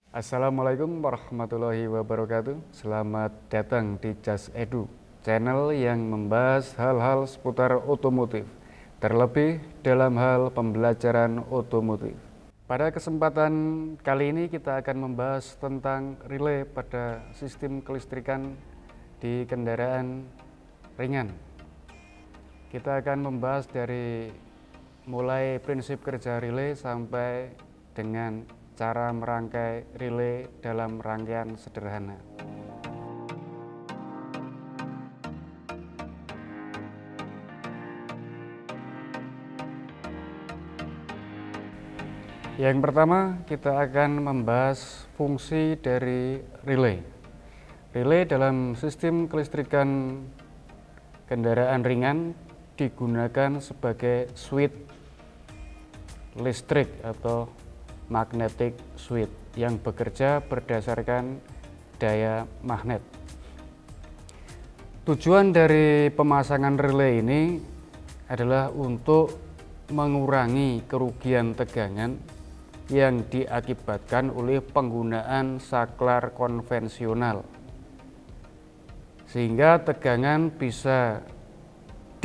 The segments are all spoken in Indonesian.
Assalamualaikum warahmatullahi wabarakatuh. Selamat datang di Just Edu, channel yang membahas hal-hal seputar otomotif, terlebih dalam hal pembelajaran otomotif. Pada kesempatan kali ini kita akan membahas tentang relay pada sistem kelistrikan di kendaraan ringan. Kita akan membahas dari mulai prinsip kerja relay sampai dengan cara merangkai relay dalam rangkaian sederhana. Yang pertama, kita akan membahas fungsi dari relay. Relay dalam sistem kelistrikan kendaraan ringan digunakan sebagai switch listrik atau magnetic switch yang bekerja berdasarkan daya magnet. Tujuan dari pemasangan relay ini adalah untuk mengurangi kerugian tegangan yang diakibatkan oleh penggunaan saklar konvensional, sehingga tegangan bisa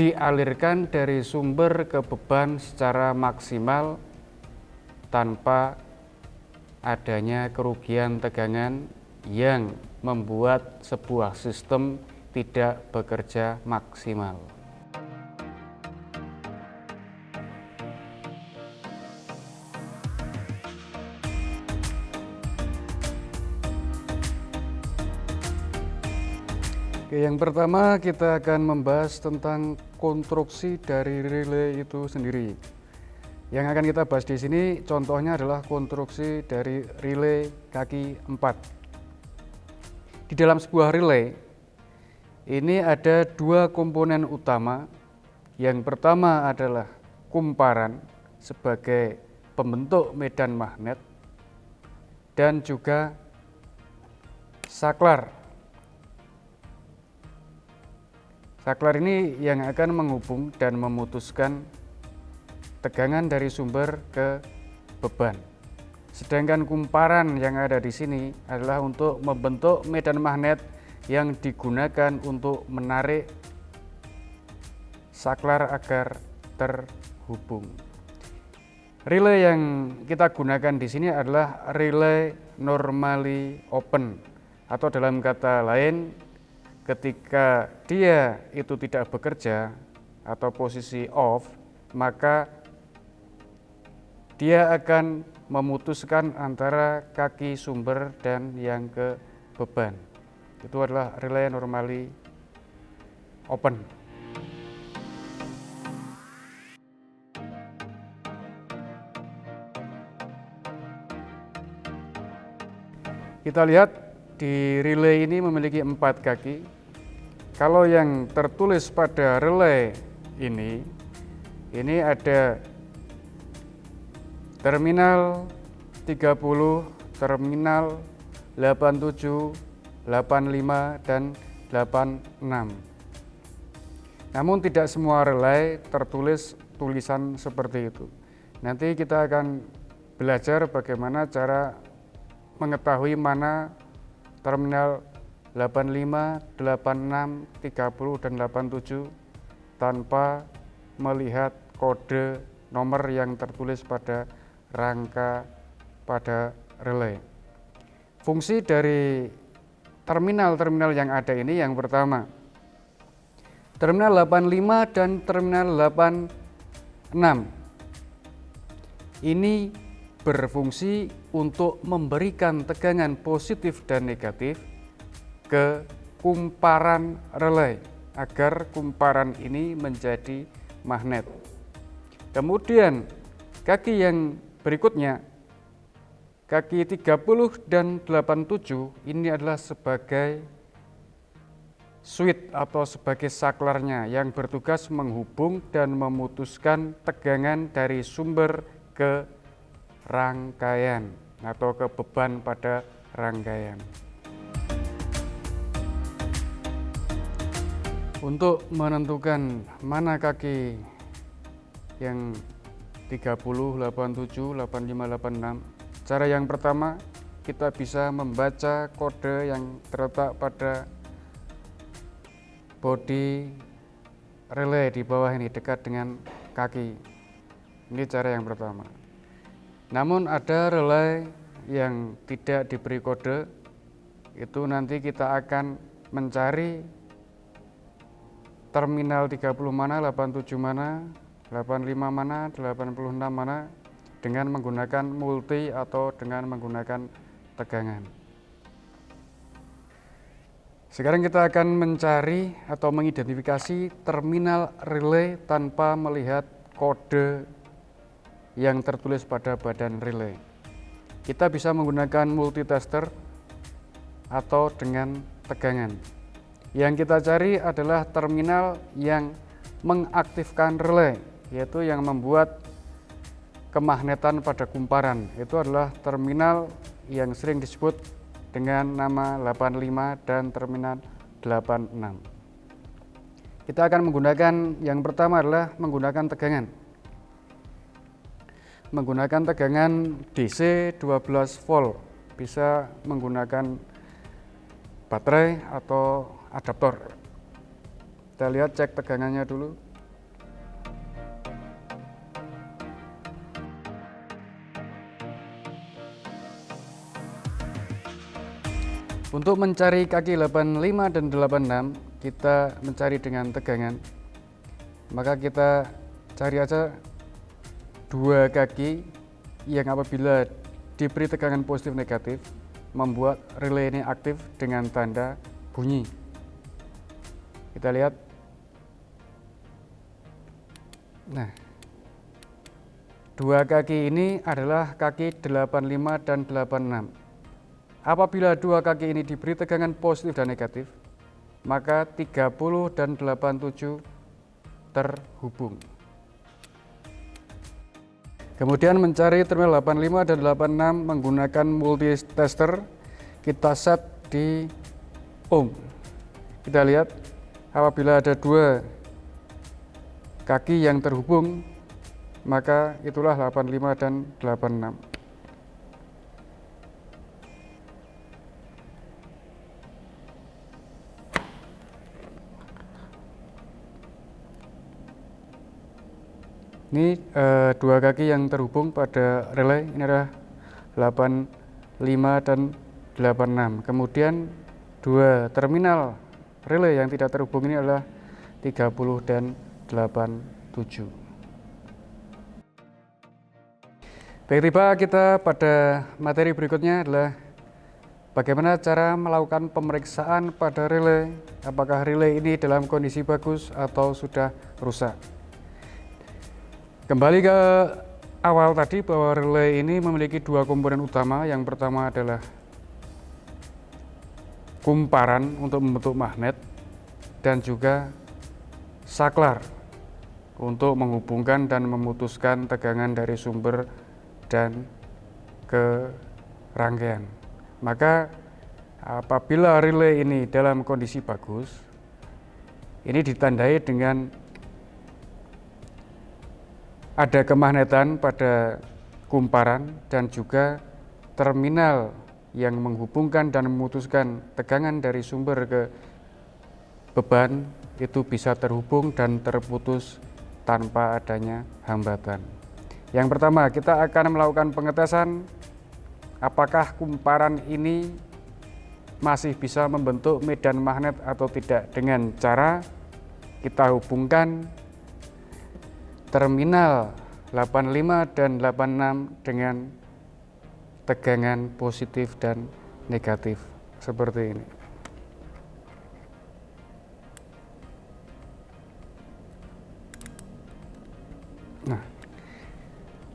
dialirkan dari sumber ke beban secara maksimal tanpa adanya kerugian tegangan yang membuat sebuah sistem tidak bekerja maksimal. Oke, yang pertama kita akan membahas tentang konstruksi dari relay itu sendiri. Yang akan kita bahas di sini contohnya adalah konstruksi dari relay kaki 4. Di dalam sebuah relay ini ada dua komponen utama. Yang pertama adalah kumparan sebagai pembentuk medan magnet dan juga saklar. Saklar ini yang akan menghubung dan memutuskan tegangan dari sumber ke beban. Sedangkan kumparan yang ada di sini adalah untuk membentuk medan magnet yang digunakan untuk menarik saklar agar terhubung. Relay yang kita gunakan di sini adalah relay normally open, atau dalam kata lain, ketika dia itu tidak bekerja atau posisi off, maka dia akan memutuskan antara kaki sumber dan yang ke beban. Itu adalah relay normally open. Kita lihat di relay ini memiliki 4 kaki. Kalau yang tertulis pada relay ini ada terminal 30, terminal 87, 85, dan 86. Namun tidak semua relay tertulis tulisan seperti itu. Nanti kita akan belajar bagaimana cara mengetahui mana terminal 85, 86, 30, dan 87 tanpa melihat kode nomor yang tertulis pada rangka pada relay. Fungsi dari terminal-terminal yang ada ini yang pertama, terminal 85 dan terminal 86 ini berfungsi untuk memberikan tegangan positif dan negatif ke kumparan relay agar kumparan ini menjadi magnet. Kemudian kaki yang berikutnya, kaki 30 dan 87 ini adalah sebagai switch atau sebagai saklarnya yang bertugas menghubung dan memutuskan tegangan dari sumber ke rangkaian atau ke beban pada rangkaian. Untuk menentukan mana kaki yang 30, 87, 85, 86, cara yang pertama kita bisa membaca kode yang terletak pada bodi relay di bawah ini dekat dengan kaki. Ini cara yang pertama. Namun ada relay yang tidak diberi kode, itu nanti kita akan mencari terminal 30 mana, 87 mana, 85 mana, 86 mana dengan menggunakan multi atau dengan menggunakan tegangan. Sekarang kita akan mencari atau mengidentifikasi terminal relay tanpa melihat kode yang tertulis pada badan relay. Kita bisa menggunakan multitester atau dengan tegangan. Yang kita cari adalah terminal yang mengaktifkan relay, yaitu yang membuat kemagnetan pada kumparan. Itu adalah terminal yang sering disebut dengan nama 85 dan terminal 86. Kita akan menggunakan, yang pertama adalah menggunakan tegangan. Menggunakan tegangan DC 12 volt, bisa menggunakan baterai atau adaptor. Kita lihat, cek tegangannya dulu. Untuk mencari kaki 85 dan 86, kita mencari dengan tegangan. Maka kita cari aja dua kaki yang apabila diberi tegangan positif negatif membuat relay ini aktif dengan tanda bunyi. Kita lihat. Nah, dua kaki ini adalah kaki 85 dan 86. Apabila dua kaki ini diberi tegangan positif dan negatif, maka 30 dan 87 terhubung. Kemudian mencari terminal 85 dan 86 menggunakan multitester, kita set di ohm. Kita lihat, apabila ada dua kaki yang terhubung, maka itulah 85 dan 86. Ini dua kaki yang terhubung pada relay, ini adalah 85 dan 86. Kemudian dua terminal relay yang tidak terhubung ini adalah 30 dan 87. Baik, tiba kita pada materi berikutnya adalah bagaimana cara melakukan pemeriksaan pada relay, apakah relay ini dalam kondisi bagus atau sudah rusak. Kembali ke awal tadi bahwa relay ini memiliki dua komponen utama. Yang pertama adalah kumparan untuk membentuk magnet dan juga saklar untuk menghubungkan dan memutuskan tegangan dari sumber dan ke rangkaian. Maka apabila relay ini dalam kondisi bagus, ini ditandai dengan ada kemagnetan pada kumparan dan juga terminal yang menghubungkan dan memutuskan tegangan dari sumber ke beban itu bisa terhubung dan terputus tanpa adanya hambatan. Yang pertama, kita akan melakukan pengetesan apakah kumparan ini masih bisa membentuk medan magnet atau tidak dengan cara kita hubungkan terminal 85 dan 86 dengan tegangan positif dan negatif seperti ini. Nah,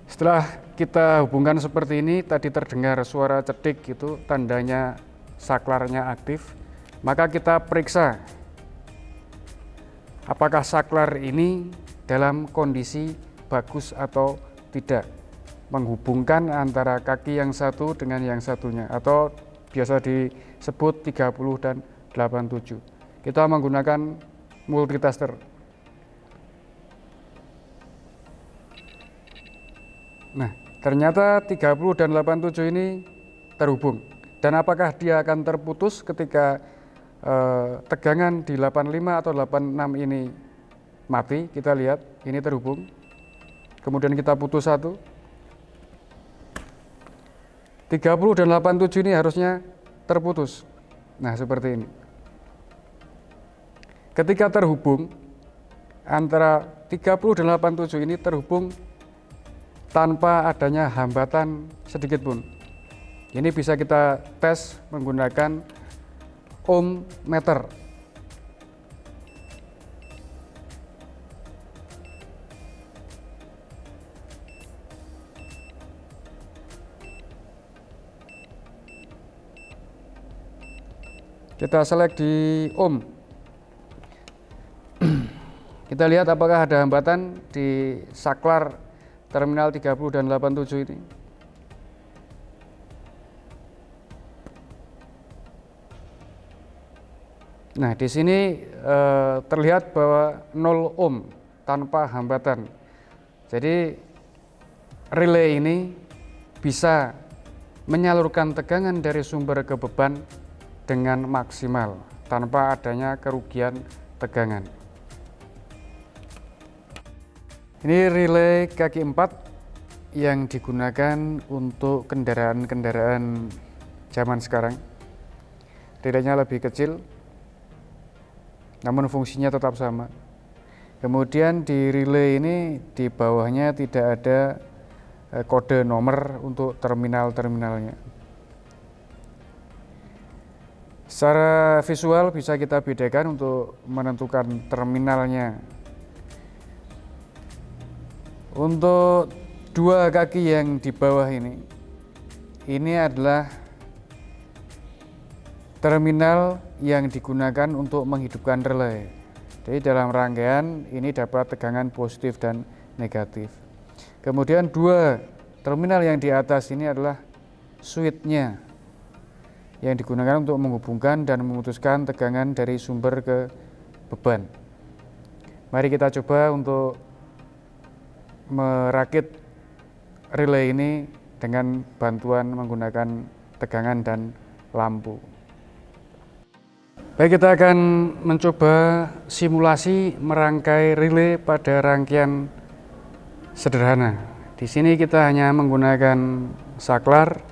setelah kita hubungkan seperti ini, tadi terdengar suara cedik, itu tandanya saklarnya aktif. Maka kita periksa apakah saklar ini dalam kondisi bagus atau tidak, menghubungkan antara kaki yang satu dengan yang satunya, atau biasa disebut 30 dan 87. Kita menggunakan multitester. Nah, ternyata 30 dan 87 ini terhubung. Dan apakah dia akan terputus ketika tegangan di 85 atau 86 ini mati? Kita lihat, ini terhubung. Kemudian kita putus satu. 30 dan 87 ini harusnya terputus. Nah, seperti ini. Ketika terhubung, antara 30 dan 87 ini terhubung tanpa adanya hambatan sedikit pun. Ini bisa kita tes menggunakan ohm meter. Kita select di ohm. Kita lihat apakah ada hambatan di saklar terminal 30 dan 87 ini. Nah, di sini terlihat bahwa 0 ohm tanpa hambatan. Jadi relay ini bisa menyalurkan tegangan dari sumber ke beban dengan maksimal tanpa adanya kerugian tegangan. Ini relay kaki 4 yang digunakan untuk kendaraan-kendaraan zaman sekarang. Relaynya lebih kecil, namun fungsinya tetap sama. Kemudian di relay ini di bawahnya tidak ada kode nomor untuk terminal-terminalnya. Secara visual bisa kita bedakan untuk menentukan terminalnya. Untuk dua kaki yang di bawah ini adalah terminal yang digunakan untuk menghidupkan relay. Jadi dalam rangkaian ini dapat tegangan positif dan negatif. Kemudian dua terminal yang di atas ini adalah switch-nya yang digunakan untuk menghubungkan dan memutuskan tegangan dari sumber ke beban. Mari kita coba untuk merakit relay ini dengan bantuan menggunakan tegangan dan lampu. Baik, kita akan mencoba simulasi merangkai relay pada rangkaian sederhana. Di sini kita hanya menggunakan saklar,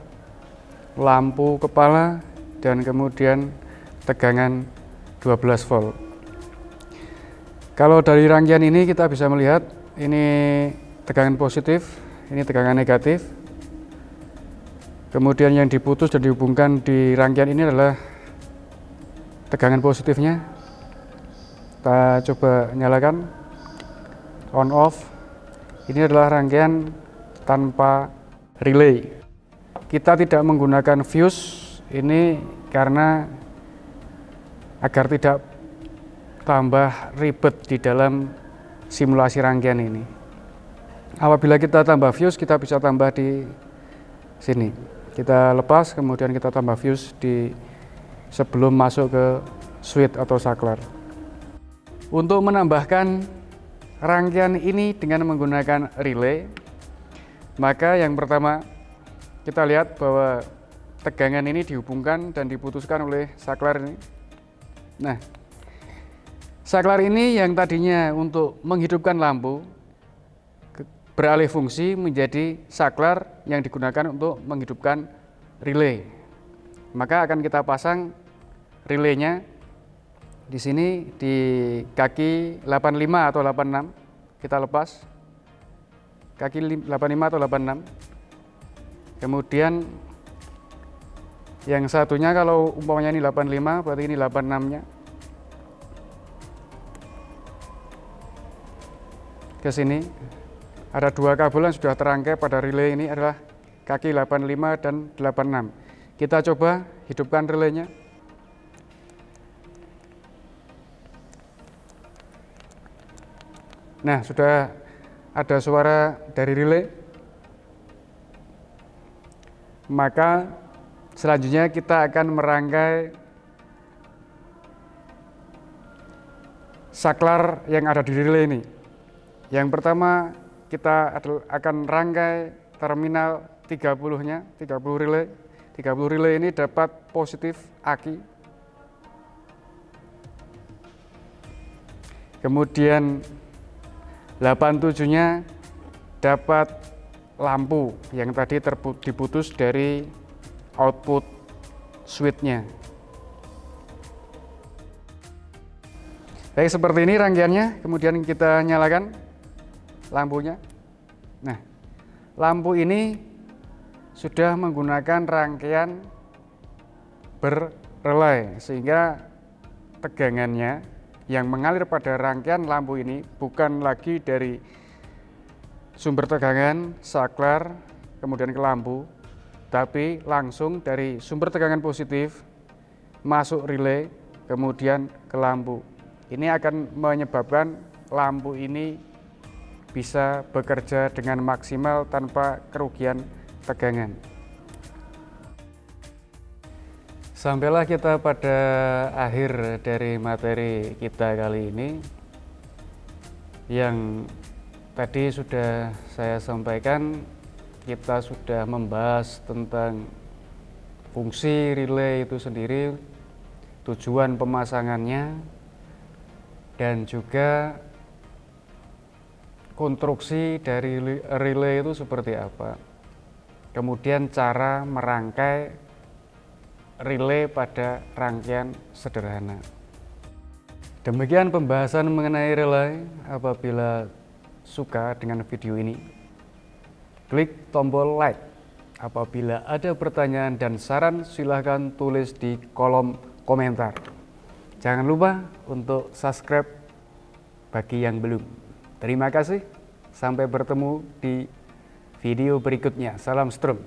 lampu kepala, dan kemudian tegangan 12 volt. Kalau dari rangkaian ini kita bisa melihat ini tegangan positif, ini tegangan negatif. Kemudian yang diputus dan dihubungkan di rangkaian ini adalah tegangan positifnya. Kita coba nyalakan on off. Ini adalah rangkaian tanpa relay. Kita tidak menggunakan fuse ini karena agar tidak tambah ribet di dalam simulasi rangkaian ini. Apabila kita tambah fuse, kita bisa tambah di sini. Kita lepas, kemudian kita tambah fuse di sebelum masuk ke switch atau saklar. Untuk menambahkan rangkaian ini dengan menggunakan relay, maka yang pertama kita lihat bahwa tegangan ini dihubungkan dan diputuskan oleh saklar ini. Nah, saklar ini yang tadinya untuk menghidupkan lampu beralih fungsi menjadi saklar yang digunakan untuk menghidupkan relay. Maka akan kita pasang relaynya di sini di kaki 85 atau 86. Kita lepas kaki 85 atau 86. Kemudian yang satunya kalau umpamanya ini 85, berarti ini 86-nya. Ke sini. Ada dua kabel yang sudah terangkai pada relay ini adalah kaki 85 dan 86. Kita coba hidupkan relaynya. Nah, sudah ada suara dari relay. Maka selanjutnya kita akan merangkai saklar yang ada di relay ini. Yang pertama kita akan rangkai terminal 30-nya, 30 relay. 30 relay ini dapat positif aki. Kemudian 87-nya dapat lampu yang tadi diputus dari output switch-nya. Baik, seperti ini rangkaiannya. Kemudian kita nyalakan lampunya. Nah, lampu ini sudah menggunakan rangkaian berrelay, sehingga tegangannya yang mengalir pada rangkaian lampu ini bukan lagi dari sumber tegangan saklar kemudian ke lampu, tapi langsung dari sumber tegangan positif masuk relay kemudian ke lampu. Ini akan menyebabkan lampu ini bisa bekerja dengan maksimal tanpa kerugian tegangan. Sampailah kita pada akhir dari materi kita kali ini, yang tadi sudah saya sampaikan. Kita sudah membahas tentang fungsi relay itu sendiri, tujuan pemasangannya, dan juga konstruksi dari relay itu seperti apa. Kemudian cara merangkai relay pada rangkaian sederhana. Demikian pembahasan mengenai relay. Apabila suka dengan video ini, klik tombol like. Apabila ada pertanyaan dan saran, silahkan tulis di kolom komentar. Jangan lupa untuk subscribe bagi yang belum. Terima kasih. Sampai bertemu di video berikutnya. Salam Strum.